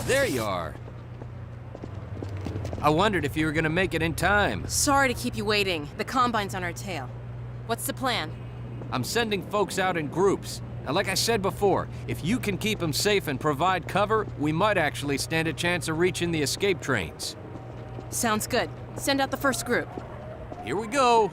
There you are. I wondered if you were gonna make it in time. Sorry to keep you waiting. The Combine's on our tail. What's the plan? I'm sending folks out in groups. Now, like I said before, if you can keep them safe and provide cover, we might actually stand a chance of reaching the escape trains. Sounds good. Send out the first group. Here we go.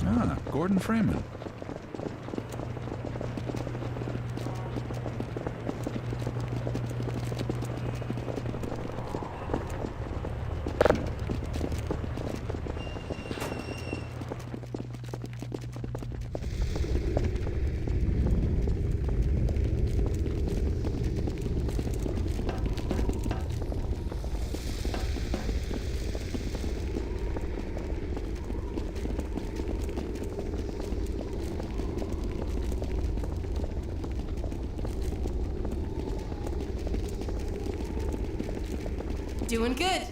Ah, Gordon Freeman. Doing good.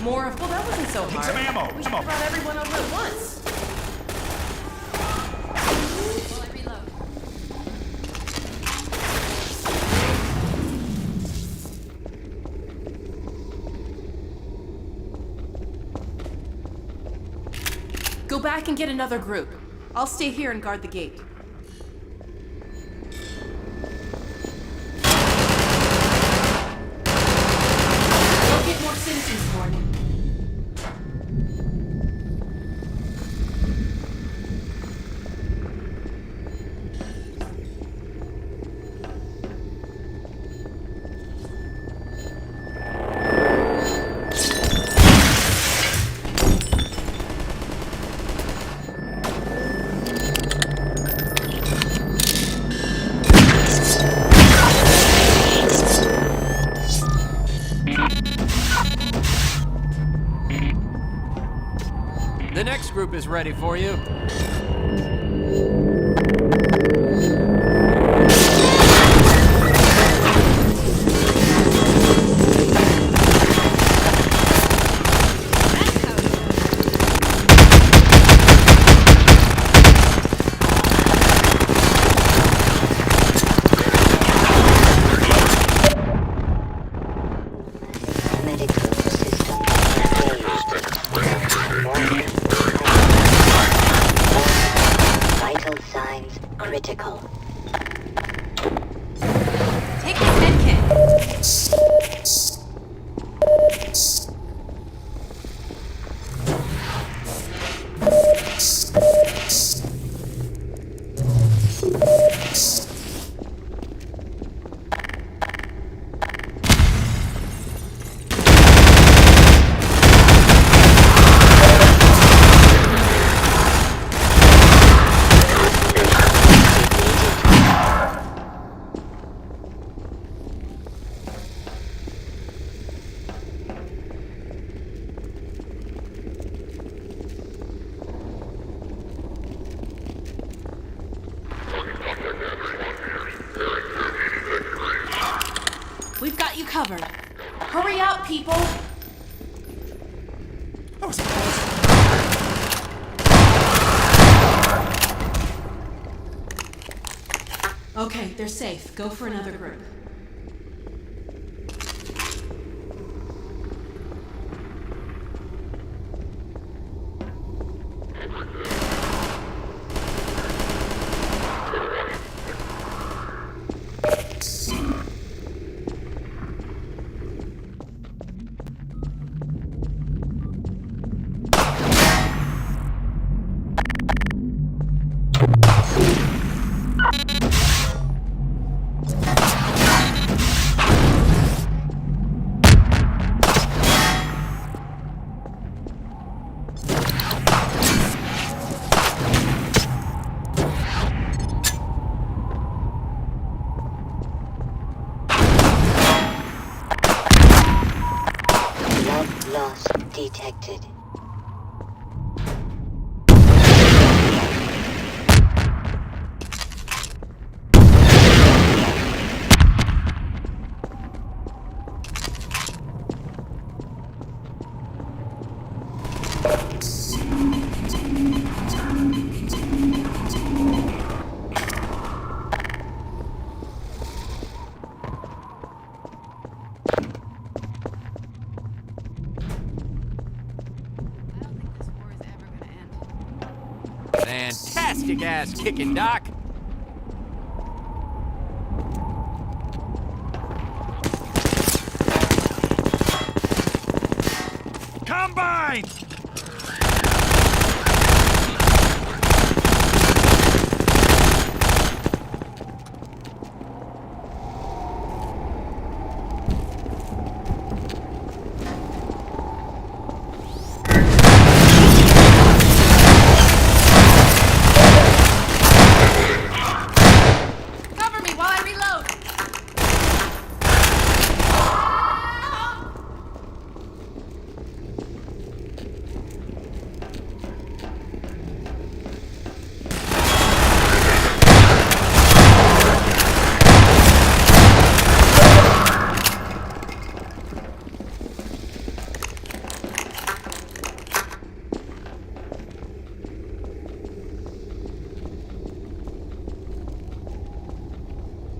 More of... Well, that wasn't so hard. Need some ammo. We should have brought everyone over at once. While I reload. Go back and get another group. I'll stay here and guard the gate. Citizens warning. The next group is ready for you. Critical. Take this med kit. We've got you covered. Hurry out, people! That was awesome. Okay, they're safe. Go for another group. Loss detected. fantastic ass kicking, Doc. Combine! Cover me while I reload!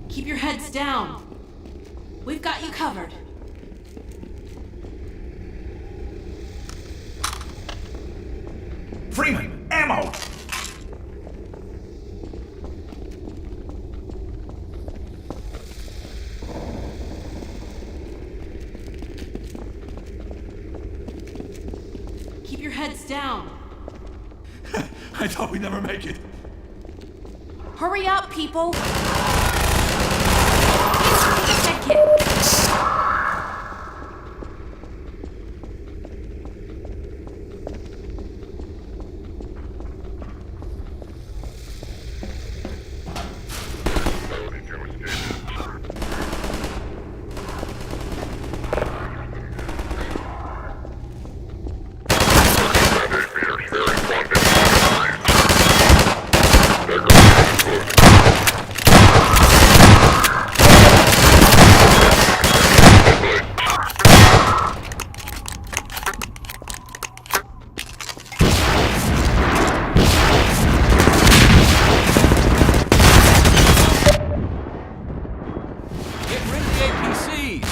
Keep your heads down. We've got you covered. Freeman, ammo! Keep your heads down. I thought we'd never make it. Hurry up, people! Med kit. Get rid of the APCs.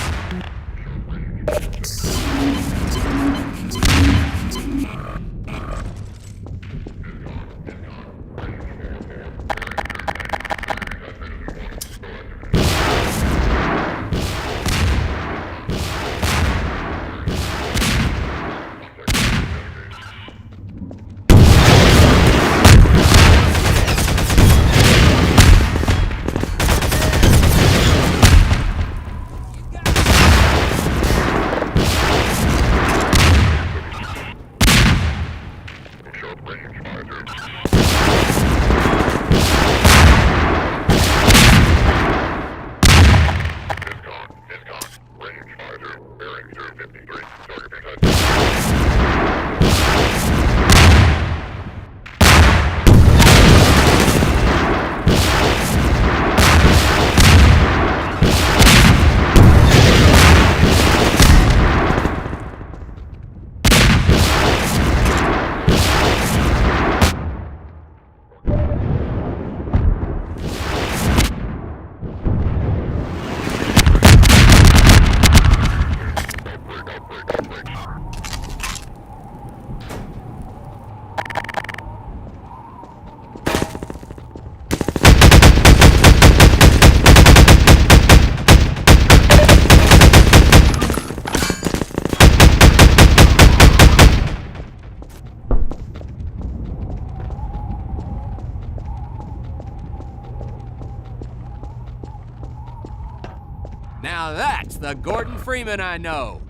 Now that's the Gordon Freeman I know.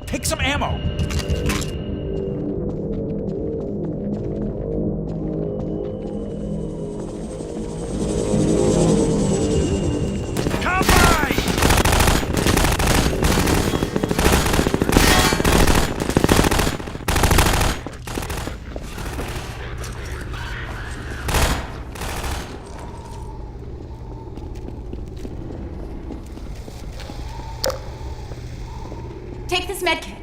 Take some ammo! Combine! Take this med kit.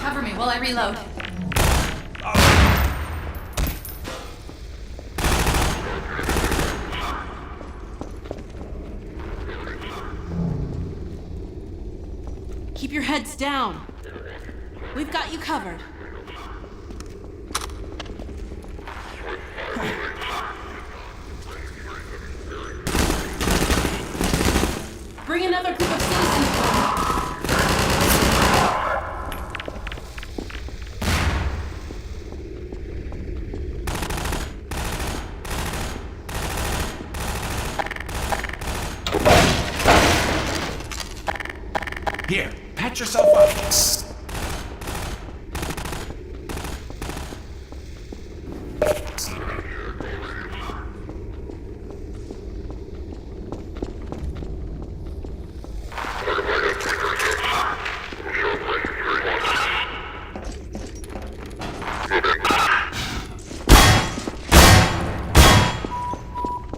Cover me while I reload. Keep your heads down. We've got you covered. Bring another group of citizens home. Here, patch yourself up.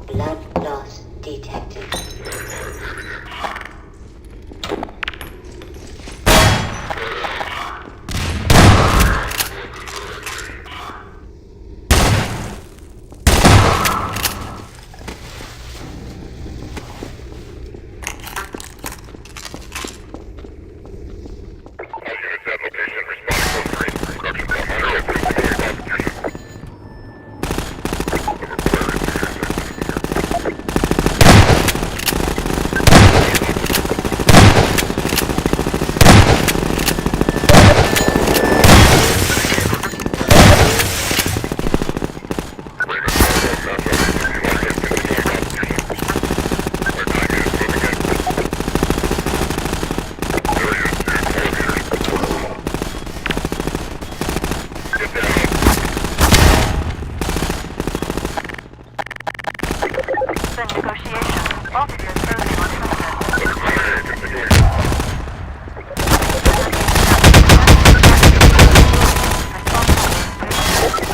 Blood loss detected.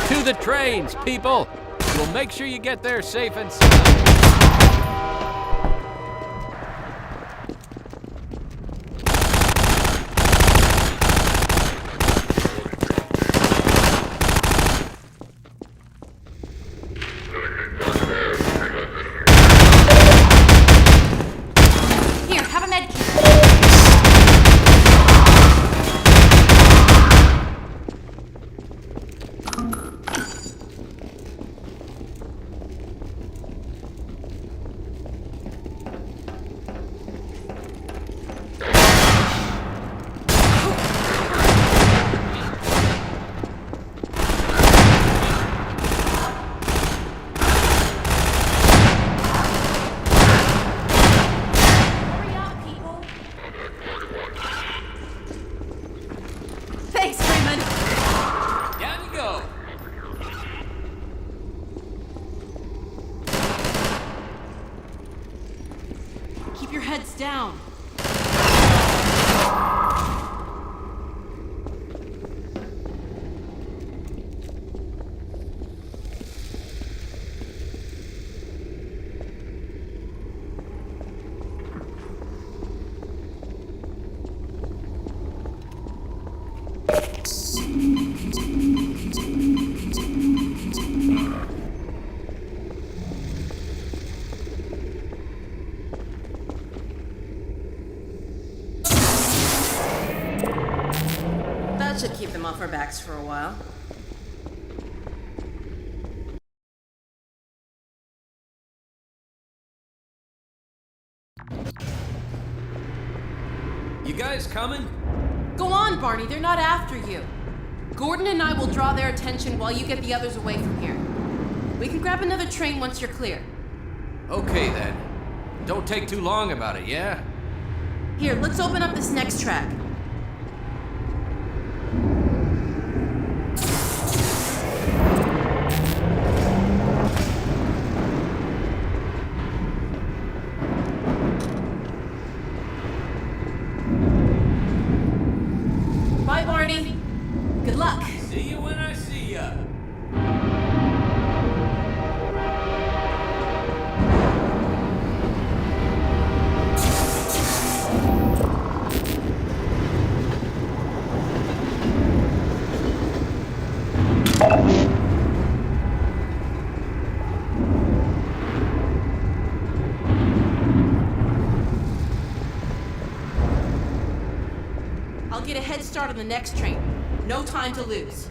To the trains, people! We'll make sure you get there safe and sound. Here, have a med kit. Hurry up, people. Thanks, Freeman. Down you go! Keep your heads down. That should keep them off our backs for a while. You guys coming? Go on, Barney, they're not after you. Gordon and I will draw their attention while you get the others away from here. We can grab another train once you're clear. Okay then. Don't take too long about it, yeah? Here, let's open up this next track. Bye, Barney. Good luck. See you when I see ya. get a head start on the next train. No time to lose.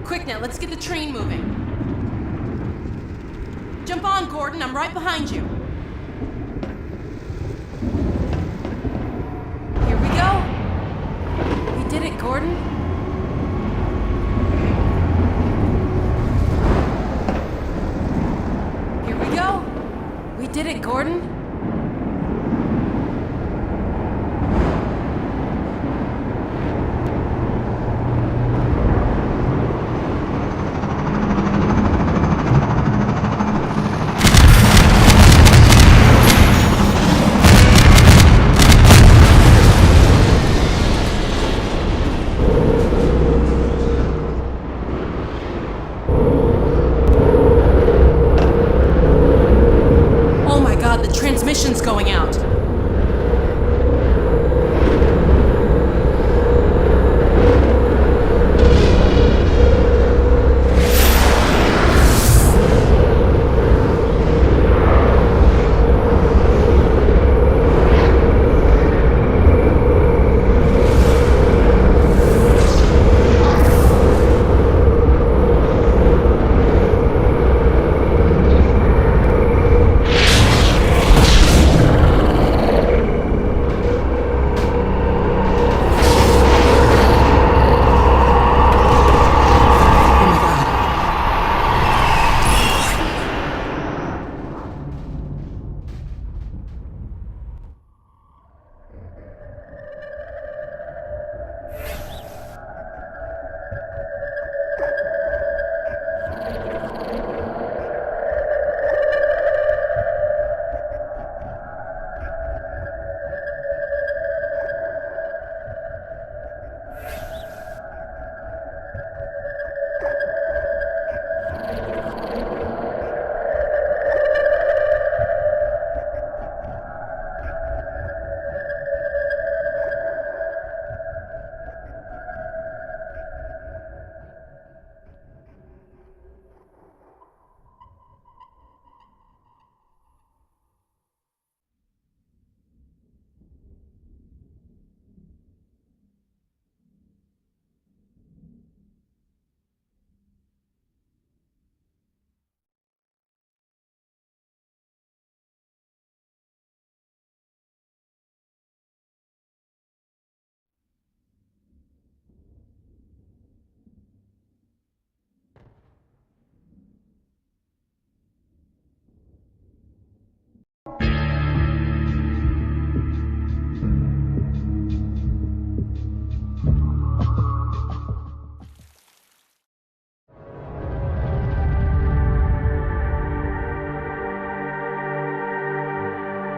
Quick now, let's get the train moving. Jump on, Gordon. I'm right behind you. Here we go. We did it, Gordon. Here we go. We did it, Gordon. Transmission's going out.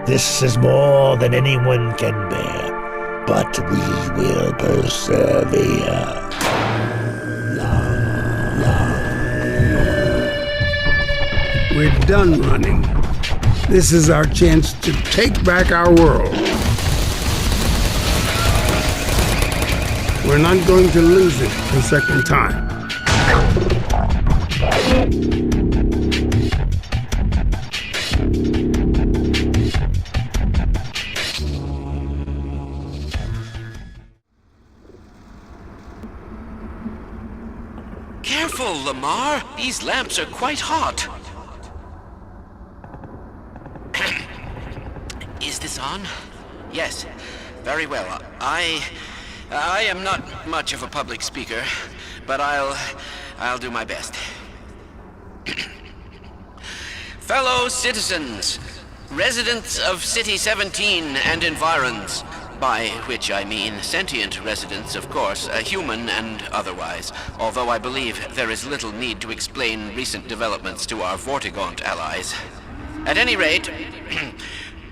This is more than anyone can bear, but we will persevere. We're done running. This is our chance to take back our world. We're not going to lose it a second time. Careful, Lamar. These lamps are quite hot. Is this on? Yes. Very well. I am not much of a public speaker, but I'll do my best. Fellow citizens, residents of City 17 and environs, by which I mean sentient residents, of course, human and otherwise, although I believe there is little need to explain recent developments to our Vortigaunt allies. At any rate,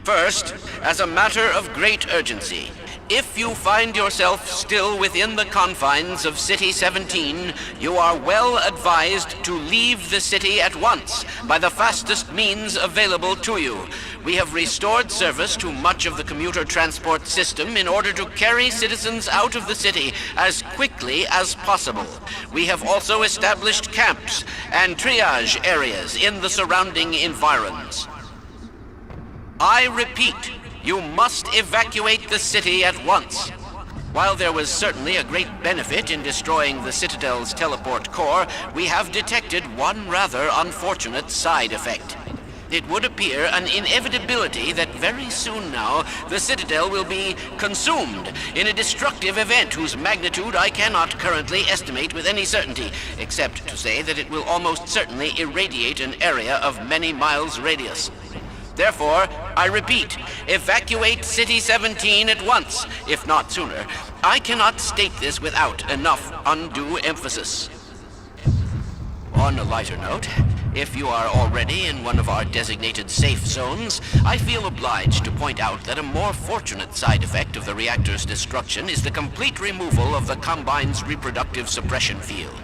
first, as a matter of great urgency, if you find yourself still within the confines of City 17, you are well advised to leave the city at once by the fastest means available to you. We have restored service to much of the commuter transport system in order to carry citizens out of the city as quickly as possible. We have also established camps and triage areas in the surrounding environs. I repeat, you must evacuate the city at once. While there was certainly a great benefit in destroying the Citadel's teleport core, we have detected one rather unfortunate side effect. It would appear an inevitability that very soon now the Citadel will be consumed in a destructive event whose magnitude I cannot currently estimate with any certainty, except to say that it will almost certainly irradiate an area of many miles radius. Therefore, I repeat, evacuate City 17 at once, if not sooner. I cannot state this without enough undue emphasis. On a lighter note, if you are already in one of our designated safe zones, I feel obliged to point out that a more fortunate side effect of the reactor's destruction is the complete removal of the Combine's reproductive suppression field.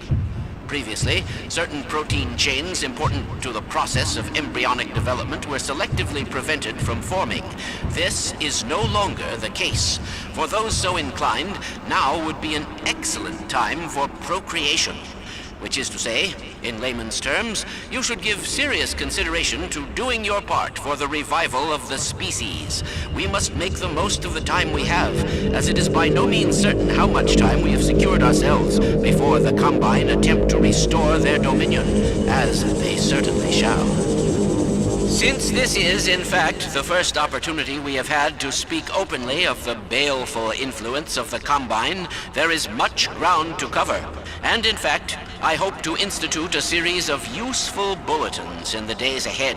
Previously, certain protein chains important to the process of embryonic development were selectively prevented from forming. This is no longer the case. For those so inclined, now would be an excellent time for procreation. Which is to say, in layman's terms, you should give serious consideration to doing your part for the revival of the species. We must make the most of the time we have, as it is by no means certain how much time we have secured ourselves before the Combine attempt to restore their dominion, as they certainly shall. Since this is, in fact, the first opportunity we have had to speak openly of the baleful influence of the Combine, there is much ground to cover. And in fact, I hope to institute a series of useful bulletins in the days ahead.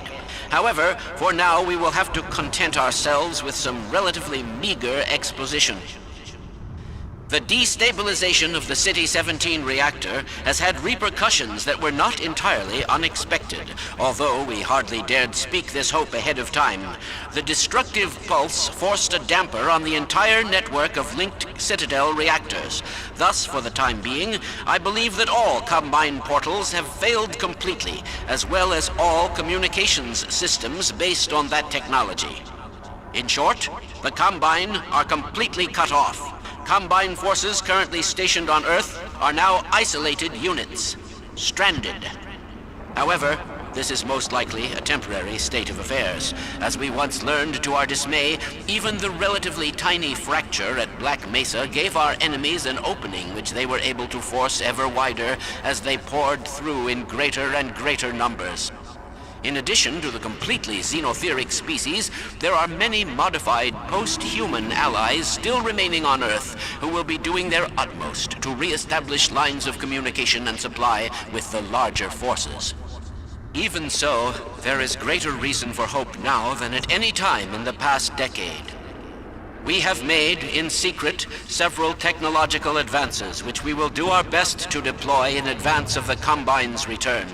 However, for now we will have to content ourselves with some relatively meager exposition. The destabilization of the City 17 reactor has had repercussions that were not entirely unexpected, although we hardly dared speak this hope ahead of time. The destructive pulse forced a damper on the entire network of linked Citadel reactors. Thus, for the time being, I believe that all Combine portals have failed completely, as well as all communications systems based on that technology. In short, the Combine are completely cut off. Combine forces currently stationed on Earth are now isolated units, stranded. However, this is most likely a temporary state of affairs. As we once learned to our dismay, even the relatively tiny fracture at Black Mesa gave our enemies an opening which they were able to force ever wider as they poured through in greater and greater numbers. In addition to the completely xenotheric species, there are many modified post-human allies still remaining on Earth who will be doing their utmost to re-establish lines of communication and supply with the larger forces. Even so, there is greater reason for hope now than at any time in the past decade. We have made, in secret, several technological advances which we will do our best to deploy in advance of the Combine's return.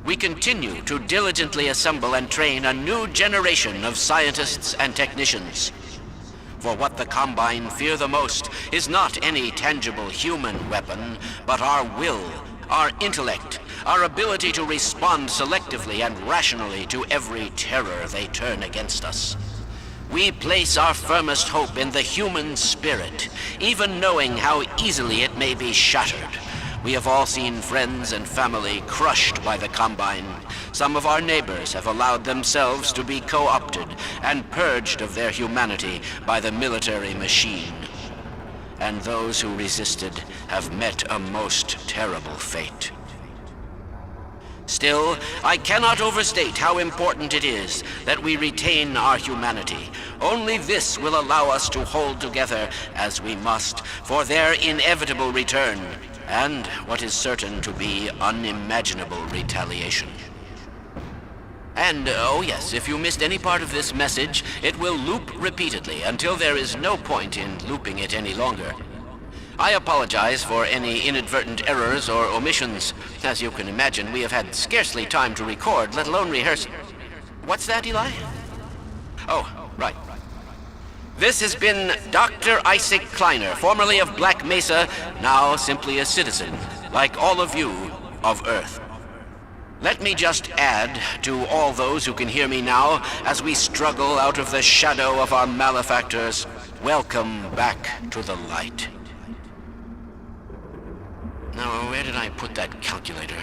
We continue to diligently assemble and train a new generation of scientists and technicians. For what the Combine fear the most is not any tangible human weapon, but our will, our intellect, our ability to respond selectively and rationally to every terror they turn against us. We place our firmest hope in the human spirit, even knowing how easily it may be shattered. We have all seen friends and family crushed by the Combine. Some of our neighbors have allowed themselves to be co-opted and purged of their humanity by the military machine. And those who resisted have met a most terrible fate. Still, I cannot overstate how important it is that we retain our humanity. Only this will allow us to hold together, as we must, for their inevitable return, and what is certain to be unimaginable retaliation. And, oh yes, if you missed any part of this message, it will loop repeatedly until there is no point in looping it any longer. I apologize for any inadvertent errors or omissions. As you can imagine, we have had scarcely time to record, let alone rehearse. What's that, Eli? Oh, right. This has been Dr. Isaac Kleiner, formerly of Black Mesa, now simply a citizen, like all of you, of Earth. Let me just add to all those who can hear me now, as we struggle out of the shadow of our malefactors, welcome back to the light. Now, where did I put that calculator?